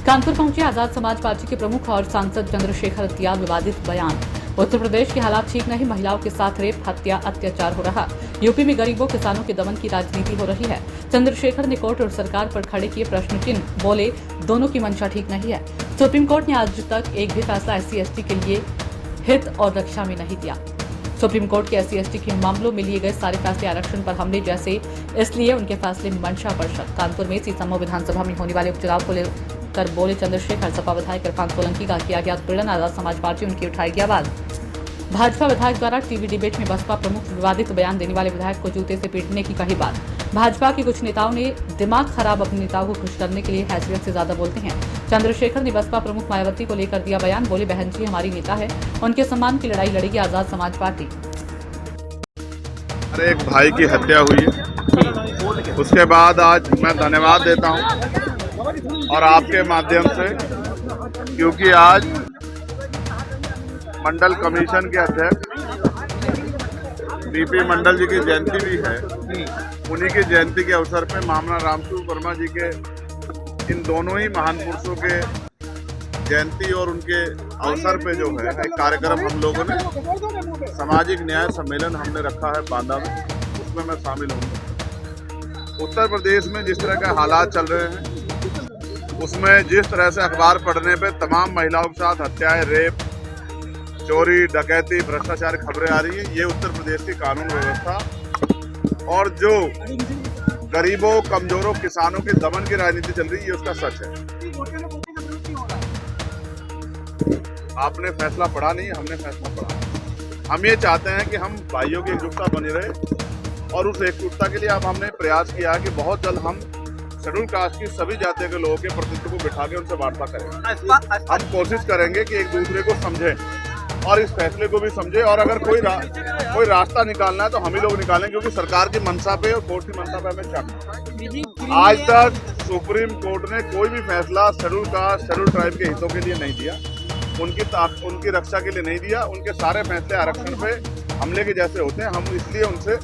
कानपुर पहुंचे आजाद समाज पार्टी के प्रमुख और सांसद चंद्रशेखर दिया विवादित बयान। उत्तर प्रदेश के हालात ठीक नहीं, महिलाओं के साथ रेप, हत्या, अत्याचार हो रहा। यूपी में गरीबों किसानों के दमन की राजनीति हो रही है। चंद्रशेखर ने कोर्ट और सरकार पर खड़े किए प्रश्न चिन्ह, बोले दोनों की मंशा ठीक नहीं है। सुप्रीम कोर्ट ने आज तक एक भी फैसला SC/ST के लिए हित और रक्षा में नहीं दिया। सुप्रीम कोर्ट के SC/ST के मामलों में लिए गए सारे फैसले आरक्षण पर हमले जैसे, इसलिए उनके फैसले में मंशा पर शक। कानपुर में सीतामऊ विधानसभा में होने वाले उपचुनाव को लेकर बोले चंद्रशेखर। सपा विधायक इरफान सोलंकी का किया गया उत्पीड़न, आजाद समाज पार्टी उनकी उठाएगी आवाज। भाजपा विधायक द्वारा टीवी डिबेट में बसपा प्रमुख विवादित बयान देने वाले विधायक को जूते से पीटने की कही बात। भाजपा के कुछ नेताओं ने दिमाग खराब, अपने नेताओं को खुश करने के लिए हैसियत से ज्यादा बोलते हैं। चंद्रशेखर ने बसपा प्रमुख मायावती को लेकर दिया बयान, बोले बहन जी हमारी नेता है, उनके सम्मान की लड़ाई लड़ेगी आजाद समाज पार्टी। अरे एक भाई की हत्या हुई है, उसके बाद आज मैं धन्यवाद देता हूं और आपके माध्यम से, क्योंकि आज मंडल कमीशन के अध्यक्ष BP मंडल जी की जयंती भी है। उन्हीं की जयंती के अवसर पे मामला रामसूर वर्मा जी के, इन दोनों ही महान पुरुषों के जयंती और उनके अवसर पे जो है एक कार्यक्रम हम लोगों ने सामाजिक न्याय सम्मेलन हमने रखा है बांदा में, उसमें मैं शामिल हूँ। उत्तर प्रदेश में जिस तरह के हालात चल रहे हैं, उसमें जिस तरह से अखबार पढ़ने पे तमाम महिलाओं के साथ हत्याएं, रेप, चोरी, डकैती, भ्रष्टाचार खबरें आ रही है, ये उत्तर प्रदेश की कानून व्यवस्था और जो गरीबों, कमजोरों, किसानों के दमन की राजनीति चल रही है, ये उसका सच है। आपने फैसला पढ़ा नहीं, हमने फैसला पढ़ा। हम ये चाहते हैं कि हम भाइयों की एकजुटता बनी रहे और उस एकजुटता के लिए अब हमने प्रयास किया कि बहुत जल्द हम शेड्यूल कास्ट की सभी जातियों के लोगों के प्रतिनिधित्व को बिठा के उनसे वार्ता करेंगे। हम कोशिश करेंगे कि एक दूसरे को समझें और इस फैसले को भी समझे, और अगर कोई रास्ता निकालना है तो हम ही लोग निकालें, क्योंकि सरकार की मंशा पे और कोर्ट की मंशा पे हमें शक। आज तक सुप्रीम कोर्ट ने कोई भी फैसला शेड्यूल कास्ट, शेड्यूल ट्राइब के हितों के लिए नहीं दिया, उनकी रक्षा के लिए नहीं दिया। उनके सारे फैसले आरक्षण पे हमले के जैसे होते हैं। हम इसलिए उनसे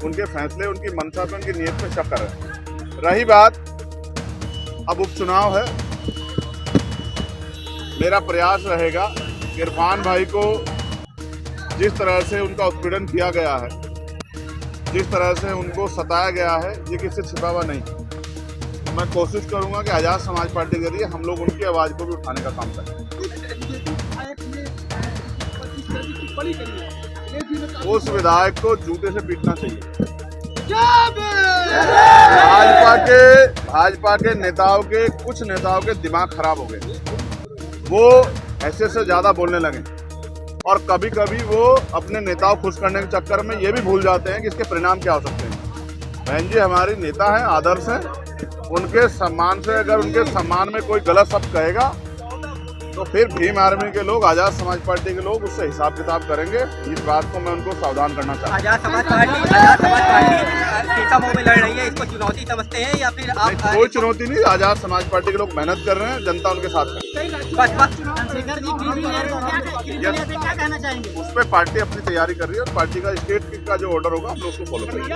उनके फैसले, उनकी मंशा पे, उनकी नीयत पे शक कर रहे हैं। रही बात अब उपचुनाव है, मेरा प्रयास रहेगा इरफान भाई को जिस तरह से उनका उत्पीड़न किया गया है, जिस तरह से उनको सताया गया है, ये किसी से छिपा हुआ नहीं। मैं कोशिश करूंगा कि आजाद समाज पार्टी के जरिए हम लोग उनकी आवाज को भी उठाने का काम करें। उस विधायक को जूते से पीटना चाहिए। भाजपा के नेताओं के, कुछ नेताओं के दिमाग खराब हो गए, वो ऐसे से ज्यादा बोलने लगे और कभी कभी वो अपने नेताओं खुश करने के चक्कर में ये भी भूल जाते हैं कि इसके परिणाम क्या हो सकते हैं। बहन जी हमारी नेता है, आदर्श है, उनके सम्मान से अगर उनके सम्मान में कोई गलत शब्द कहेगा तो फिर भीम आर्मी के लोग, आजाद समाज पार्टी के लोग उससे हिसाब किताब करेंगे। इस बात को मैं उनको सावधान करना चाहता हूँ। आजाद समाज पार्टी सीतामऊ में लड़ रही है, इसको चुनौती समझते हैं या फिर आप? कोई चुनौती नहीं, आजाद समाज पार्टी के लोग मेहनत कर रहे हैं, जनता उनके साथ है। उस पर पार्टी अपनी तैयारी कर रही है और पार्टी का स्टेट का जो ऑर्डर होगा हम लोग उसको फॉलो करेंगे।